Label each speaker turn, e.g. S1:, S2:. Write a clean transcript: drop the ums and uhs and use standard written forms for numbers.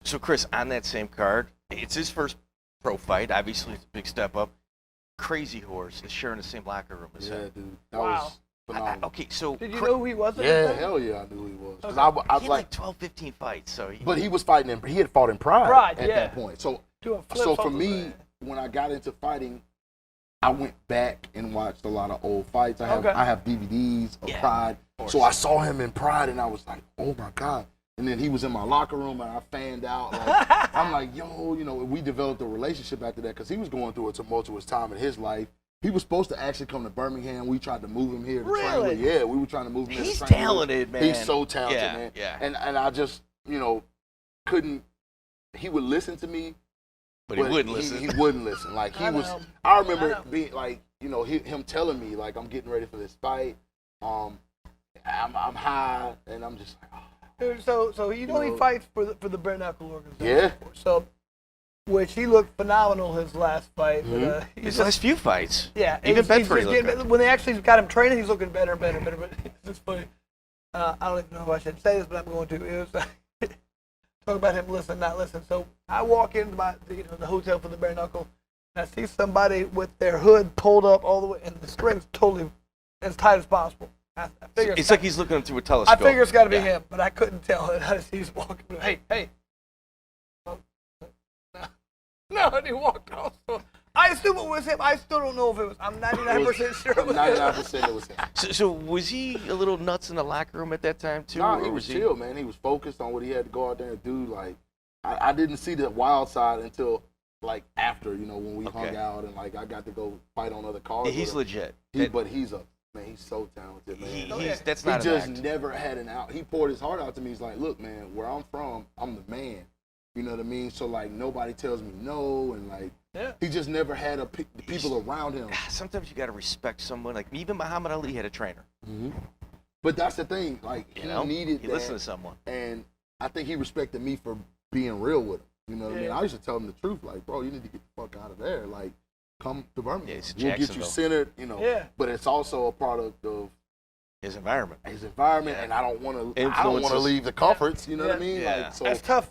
S1: So Chris, on that same card, it's his first pro fight. Obviously, it's a big step up. Crazy Horse is sharing the same locker room as him.
S2: dude. That was phenomenal.
S1: Okay, so
S3: Did you know who he was?
S2: Yeah, hell yeah, I knew who he was. 'Cause
S1: he
S2: I
S1: had
S2: like
S1: 12, 15 fights. So
S2: but he was fighting he had fought in Pride at that point. So for me, when I got into fighting, I went back and watched a lot of old fights. I have DVDs of Pride. So I saw him in Pride and I was like, oh my God. And then he was in my locker room and I fanned out. Like, I'm like, yo, we developed a relationship after that because he was going through a tumultuous time in his life. He was supposed to actually come to Birmingham. We tried to move him here to train with. Yeah, we were trying to move him here to
S1: He's
S2: train
S1: talented,
S2: with.
S1: man.
S2: He's so talented, man.
S1: Yeah.
S2: And I just, couldn't, he would listen to me.
S1: But he wouldn't listen.
S2: He wouldn't listen. Like, I remember being like, him telling me, like, I'm getting ready for this fight. I'm high, and I'm just like, oh.
S3: Dude, so he fights for the bare knuckle organization.
S2: Yeah.
S3: So, which he looked phenomenal his last fight.
S2: Mm-hmm.
S3: But,
S1: His last few fights.
S3: Yeah.
S1: Even Bedford looked good.
S3: When they actually got him training, he's looking better and better and better. But it's funny. I don't even know if I should say this, but I'm going to. It was talk about him listen, not listen. So I walk into the hotel for the bare knuckle, and I see somebody with their hood pulled up all the way, and the string's totally as tight as possible. I figure
S1: it's like he's looking through a telescope.
S3: I figure it's got to be him, but I couldn't tell it. He's walking. Hey. No, and he walked off. So I assume it was him. I still don't know if it was. I'm 99% sure it was him.
S2: 99% it was him.
S1: So was he a little nuts in the locker room at that time too?
S2: No, he was chill, man. He was focused on what he had to go out there and do. Like, I didn't see the wild side until like after, when we hung out and like I got to go fight on other cards.
S1: He's legit.
S2: But he's he's so talented, man.
S1: That's not
S2: he
S1: an
S2: just
S1: act.
S2: never had an out. He poured his heart out to me. He's like, look, man, where I'm from, I'm the man. You know what I mean? So like nobody tells me no, and like he just never had people around him.
S1: Sometimes you got to respect someone. Like even Muhammad Ali had a trainer.
S2: Mm-hmm. But that's the thing. Like he needed.
S1: He
S2: that,
S1: listened to someone,
S2: and I think he respected me for being real with him. You know what I mean? I used to tell him the truth. Like, bro, you need to get the fuck out of there. Like, come to Birmingham. We'll get you centered. But it's also a product of
S1: his environment,
S2: and I don't want to leave the comforts. You know what I mean?
S1: Yeah.
S2: Like, so
S3: that's tough.